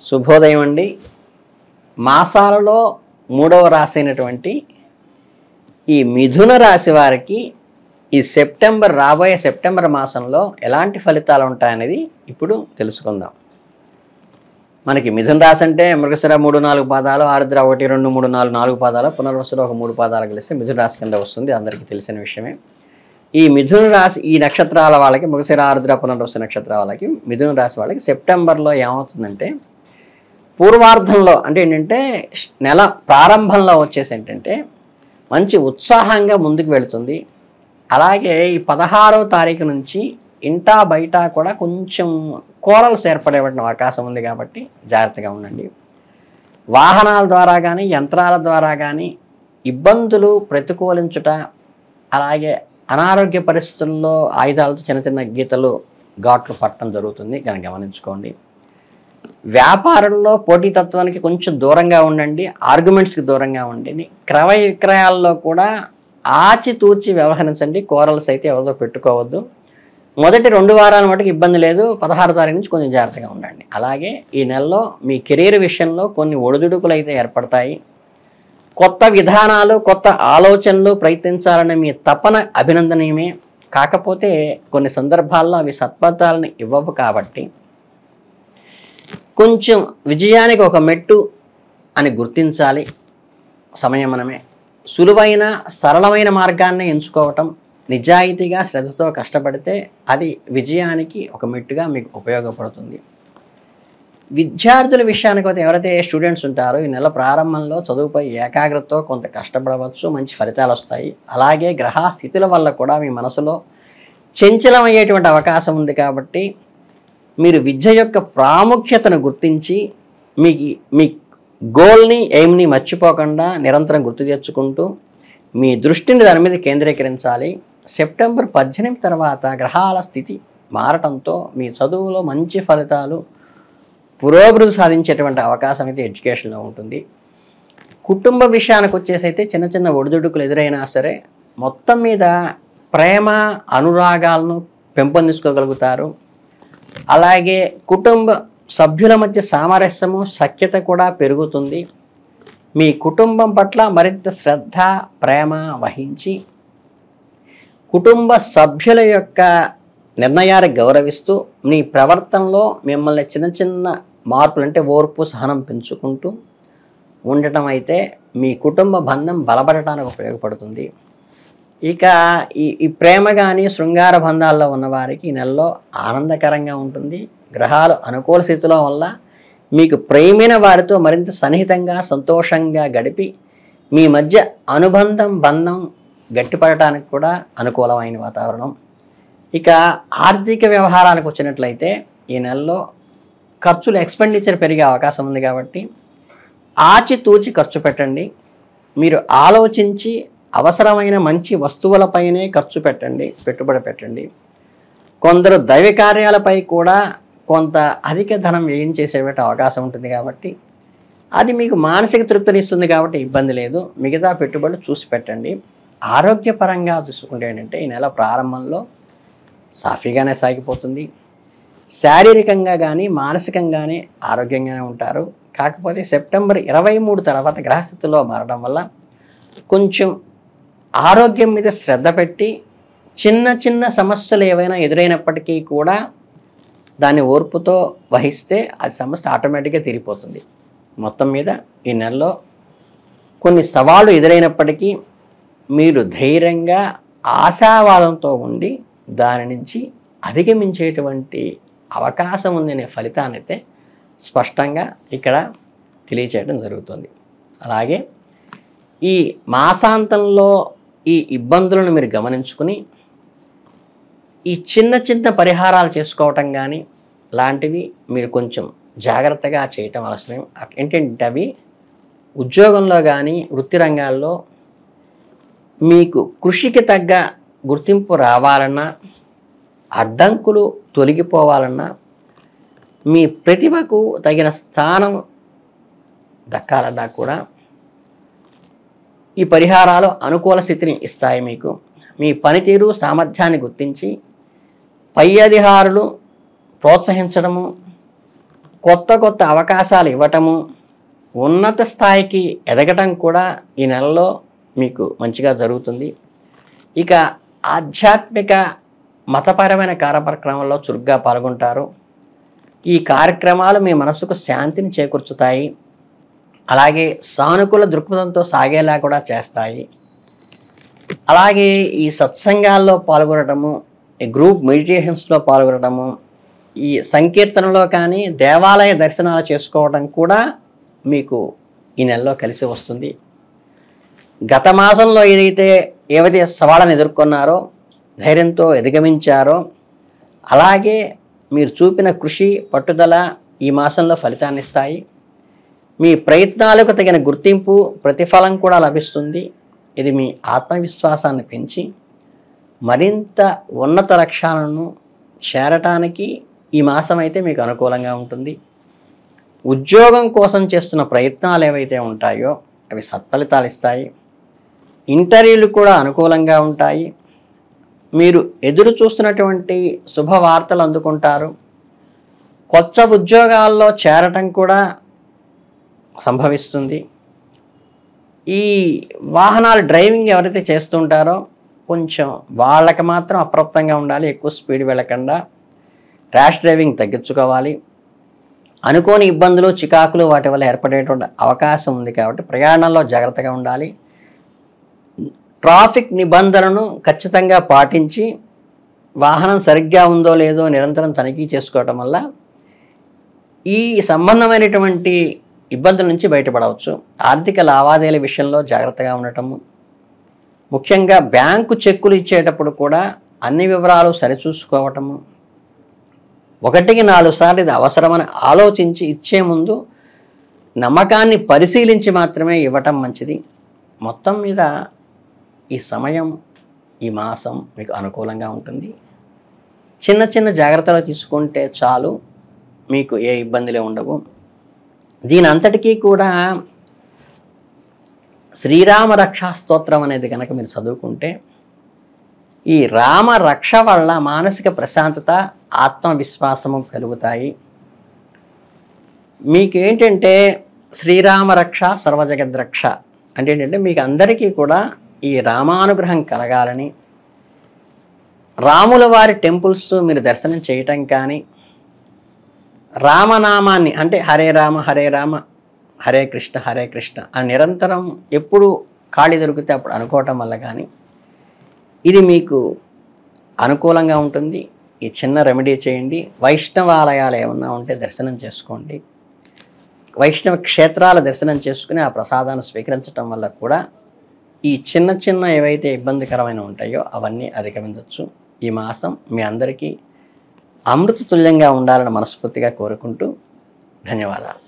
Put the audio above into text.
శుభోదయం అండి. మాసాలలో మూడవ రాశి అయినటువంటి ఈ మిథున రాశి వారికి ఈ రాబోయే సెప్టెంబర్ మాసంలో ఎలాంటి ఫలితాలు ఉంటాయనేది ఇప్పుడు తెలుసుకుందాం. మనకి మిథున రాశి అంటే మృగశిర 3-4 పాదాలు, ఆరుద్ర 1-2-3-4 పాదాలు, పునర్వసులో ఒక 3 పాదాలు కలిస్తే మిథున రాశి కింద వస్తుంది. అందరికీ తెలిసిన విషయమే. ఈ మిథున రాశి ఈ నక్షత్రాల వాళ్ళకి, మృగశిర, ఆరుద్ర, పునర్వసు నక్షత్రాల వాళ్ళకి, మిథున రాశి వాళ్ళకి సెప్టెంబర్లో ఏమవుతుందంటే, పూర్వార్ధంలో అంటే ఏంటంటే నెల ప్రారంభంలో వచ్చేసి ఏంటంటే మంచి ఉత్సాహంగా ముందుకు వెళుతుంది. అలాగే ఈ 16వ తారీఖు నుంచి ఇంటా బయట కూడా కొంచెం కోరల్స్ ఏర్పడేటువంటి అవకాశం ఉంది కాబట్టి జాగ్రత్తగా ఉండండి. వాహనాల ద్వారా కానీ యంత్రాల ద్వారా కానీ ఇబ్బందులు ప్రతికూలించుట, అలాగే అనారోగ్య పరిస్థితుల్లో ఆయుధాలతో చిన్న చిన్న గీతలు ఘాట్లు పట్టడం జరుగుతుంది కనుక గమనించుకోండి. వ్యాపారంలో పోటీతత్వానికి కొంచెం దూరంగా ఉండండి, ఆర్గ్యుమెంట్స్కి దూరంగా ఉండండి. క్రయ విక్రయాల్లో కూడా ఆచితూచి వ్యవహరించండి. కోరల్స్ అయితే ఎవరితో పెట్టుకోవద్దు. మొదటి 2 వారాల మటుకు ఇబ్బంది లేదు. 16వ తారీఖు నుంచి కొంచెం జాగ్రత్తగా ఉండండి. అలాగే ఈ నెలలో మీ కెరీర్ విషయంలో కొన్ని ఒడిదుడుకులు అయితే ఏర్పడతాయి. కొత్త విధానాలు, కొత్త ఆలోచనలు ప్రయత్నించాలనే మీ తపన అభినందనీయమే. కాకపోతే కొన్ని సందర్భాల్లో అవి సత్ఫలితాలను ఇవ్వవు కాబట్టి కొంచెం విజయానికి ఒక మెట్టు అని గుర్తించాలి. సమయమనమే సులువైన సరళమైన మార్గాన్ని ఎంచుకోవటం, నిజాయితీగా శ్రద్ధతో కష్టపడితే అది విజయానికి ఒక మెట్టుగా మీకు ఉపయోగపడుతుంది. విద్యార్థుల విషయానికి అయితే ఎవరైతే స్టూడెంట్స్ ఉంటారో ఈ నెల ప్రారంభంలో చదువుపై ఏకాగ్రతతో కొంత కష్టపడవచ్చు, మంచి ఫలితాలు వస్తాయి. అలాగే గ్రహ స్థితుల వల్ల కూడా మీ మనసులో చంచలమయ్యేటువంటి అవకాశం ఉంది కాబట్టి మీరు విద్య యొక్క ప్రాముఖ్యతను గుర్తించి మీ గోల్ని, ఎయిమ్ని మర్చిపోకుండా నిరంతరం గుర్తు తెచ్చుకుంటూ మీ దృష్టిని దాని మీద కేంద్రీకరించాలి. సెప్టెంబర్ 18 తర్వాత గ్రహాల స్థితి మారటంతో మీ చదువులో మంచి ఫలితాలు, పురోభివృద్ధి సాధించేటువంటి అవకాశం అయితే ఎడ్యుకేషన్లో ఉంటుంది. కుటుంబ విషయానికి వచ్చేసి అయితే చిన్న చిన్న ఒడిదుడుకులు ఎదురైనా సరే మొత్తం మీద ప్రేమ అనురాగాలను పెంపొందించుకోగలుగుతారు. అలాగే కుటుంబ సభ్యుల మధ్య సామరస్యము, సఖ్యత కూడా పెరుగుతుంది. మీ కుటుంబం పట్ల మరింత శ్రద్ధ, ప్రేమ వహించి కుటుంబ సభ్యుల యొక్క నిర్ణయాన్ని గౌరవిస్తూ మీ ప్రవర్తనలో మిమ్మల్ని చిన్న చిన్న మార్పులు అంటే ఓర్పు, సహనం పెంచుకుంటూ ఉండటం అయితే మీ కుటుంబ బంధం బలపడటానికి ఉపయోగపడుతుంది. ఇక ఈ ప్రేమ కానీ శృంగార బంధాల్లో ఉన్నవారికి ఈ నెలలో ఆనందకరంగా ఉంటుంది. గ్రహాలు అనుకూల స్థితిలో వల్ల మీకు ప్రేమైన వారితో మరింత సన్నిహితంగా, సంతోషంగా గడిపి మీ మధ్య బంధం గట్టిపడటానికి కూడా అనుకూలమైన వాతావరణం. ఇక ఆర్థిక వ్యవహారాలకు వచ్చినట్లయితే ఈ నెలలో ఖర్చులు, ఎక్స్పెండిచర్ పెరిగే అవకాశం ఉంది కాబట్టి ఆచితూచి ఖర్చు పెట్టండి. మీరు ఆలోచించి అవసరమైన మంచి వస్తువులపైనే ఖర్చు పెట్టండి, పెట్టుబడి పెట్టండి. కొందరు దైవ కార్యాలపై కూడా కొంత అధిక ధనం వ్యయం చేసేటువంటి అవకాశం ఉంటుంది కాబట్టి అది మీకు మానసిక తృప్తినిస్తుంది కాబట్టి ఇబ్బంది లేదు. మిగతా పెట్టుబడులు చూసి పెట్టండి. ఆరోగ్యపరంగా చూసుకుంటే ఏంటంటే ఈ నెల ప్రారంభంలో సాఫీగానే సాగిపోతుంది. శారీరకంగా కానీ మానసికంగానే ఆరోగ్యంగానే ఉంటారు. కాకపోతే సెప్టెంబర్ 23 తర్వాత గ్రహస్థితిలో మారడం వల్ల కొంచెం ఆరోగ్యం మీద శ్రద్ధ పెట్టి చిన్న చిన్న సమస్యలు ఏవైనా ఎదురైనప్పటికీ కూడా దాన్ని ఓర్పుతో వహిస్తే అది సమస్య ఆటోమేటిక్గా తీరిపోతుంది. మొత్తం మీద ఈ నెలలో కొన్ని సవాళ్ళు ఎదురైనప్పటికీ మీరు ధైర్యంగా, ఆశావాదంతో ఉండి దాని నుంచి అధిగమించేటువంటి అవకాశం ఉందనే ఫలితాన్ని అయితే స్పష్టంగా ఇక్కడ తెలియచేయడం జరుగుతుంది. అలాగే ఈ మాసాంతంలో ఈ ఇబ్బందులను మీరు గమనించుకుని ఈ చిన్న చిన్న పరిహారాలు చేసుకోవటం కానీ లాంటివి మీరు కొంచెం జాగ్రత్తగా చేయటం అవసరం. ఏంటంటే అవి ఉద్యోగంలో కానీ వృత్తి రంగాల్లో మీకు కృషికి తగ్గ గుర్తింపు రావాలన్నా, అడ్డంకులు తొలగిపోవాలన్నా, మీ ప్రతిభకు తగిన స్థానం దక్కాలన్నా కూడా ఈ పరిహారాలు అనుకూల స్థితిని ఇస్తాయి. మీకు మీ పనితీరు, సామర్థ్యాన్ని గుర్తించి పై అధికారులు ప్రోత్సహించడము, కొత్త కొత్త అవకాశాలు ఇవ్వటము, ఉన్నత స్థాయికి ఎదగటం కూడా ఈ నెలలో మీకు మంచిగా జరుగుతుంది. ఇక ఆధ్యాత్మిక మతపరమైన కార్యక్రమాల్లో చురుగ్గా పాల్గొంటారు. ఈ కార్యక్రమాలు మీ మనసుకు శాంతిని చేకూర్చుతాయి. అలాగే సానుకూల దృక్పథంతో సాగేలా కూడా చేస్తాయి. అలాగే ఈ సత్సంగాల్లో పాల్గొనటము, ఈ గ్రూప్ మెడిటేషన్స్లో పాల్గొనటము, ఈ సంకీర్తనలో కానీ దేవాలయ దర్శనాలు చేసుకోవడం కూడా మీకు ఈ నెలలో కలిసి వస్తుంది. గత మాసంలో ఏవైతే సవాళ్ళను ఎదుర్కొన్నారో, ధైర్యంతో అధిగమించారో, అలాగే మీరు చూపిన కృషి పట్టుదల ఈ మాసంలో ఫలితాన్ని ఇస్తాయి. మీ ప్రయత్నాలకు తగిన గుర్తింపు ప్రతిఫలం కూడా లభిస్తుంది. ఇది మీ ఆత్మవిశ్వాసాన్ని పెంచి మరింత ఉన్నత లక్ష్యాలను చేరటానికి ఈ మాసం అయితే మీకు అనుకూలంగా ఉంటుంది. ఉద్యోగం కోసం చేస్తున్న ప్రయత్నాలు ఏవైతే ఉంటాయో అవి సత్ఫలితాలు ఇస్తాయి. ఇంటర్వ్యూలు కూడా అనుకూలంగా ఉంటాయి. మీరు ఎదురు చూస్తున్నటువంటి శుభవార్తలు అందుకుంటారు. కొత్త ఉద్యోగాల్లో చేరటం కూడా సంభవిస్తుంది. ఈ వాహనాలు డ్రైవింగ్ ఎవరైతే చేస్తుంటారో కొంచెం వాళ్ళకి మాత్రం అప్రమత్తంగా ఉండాలి. ఎక్కువ స్పీడ్ వెళ్ళకుండా ర్యాష్ డ్రైవింగ్ తగ్గించుకోవాలి. అనుకోని ఇబ్బందులు చికాకులు వాటి వల్ల ఏర్పడేటువంటి అవకాశం ఉంది కాబట్టి ప్రయాణంలో జాగ్రత్తగా ఉండాలి. ట్రాఫిక్ నిబంధనలను ఖచ్చితంగా పాటించి వాహనం సరిగ్గా ఉందో లేదో నిరంతరం తనిఖీ చేసుకోవటం వల్ల ఈ సంబంధమైనటువంటి ఇబ్బందుల నుంచి బయటపడవచ్చు. ఆర్థిక లావాదేవీల విషయంలో జాగ్రత్తగా ఉండటము, ముఖ్యంగా బ్యాంకు చెక్కులు ఇచ్చేటప్పుడు కూడా అన్ని వివరాలు సరిచూసుకోవటము, 1కి 4 సార్లు ఇది అవసరమని ఆలోచించి ఇచ్చే ముందు నమ్మకాన్ని పరిశీలించి మాత్రమే ఇవ్వటం మంచిది. మొత్తం మీద ఈ సమయం, ఈ మాసం మీకు అనుకూలంగా ఉంటుంది. చిన్న చిన్న జాగ్రత్తలు తీసుకుంటే చాలు, మీకు ఏ ఇబ్బందులే ఉండవు. దీని అంతటికీ కూడా శ్రీరామ రక్షా స్తోత్రం అనేది కనుక మీరు చదువుకుంటే ఈ రామ రక్ష వల్ల మానసిక ప్రశాంతత, ఆత్మవిశ్వాసము కలుగుతాయి. మీకు ఏంటంటే శ్రీరామ రక్ష సర్వజగద్రక్ష అంటే ఏంటంటే మీకు అందరికీ కూడా ఈ రామానుగ్రహం కలగాలని, రాముల వారి టెంపుల్స్ మీరు దర్శనం చేయటం కానీ, రామనామాన్ని అంటే హరే రామ హరే కృష్ణ అని నిరంతరం ఎప్పుడు ఖాళీ దొరికితే అప్పుడు అనుకోవటం వల్ల కానీ ఇది మీకు అనుకూలంగా ఉంటుంది. ఈ చిన్న రెమెడీ చేయండి. వైష్ణవాలయాలు ఏమన్నా ఉంటే దర్శనం చేసుకోండి. వైష్ణవ క్షేత్రాల దర్శనం చేసుకుని ఆ ప్రసాదాన్ని స్వీకరించడం వల్ల కూడా ఈ చిన్న చిన్న ఏవైతే ఇబ్బందికరమైన ఉంటాయో అవన్నీ అధిగమించవచ్చు. ఈ మాసం మీ అందరికీ అమృత తుల్యంగా ఉండాలని మనస్ఫూర్తిగా కోరుకుంటూ ధన్యవాదాలు.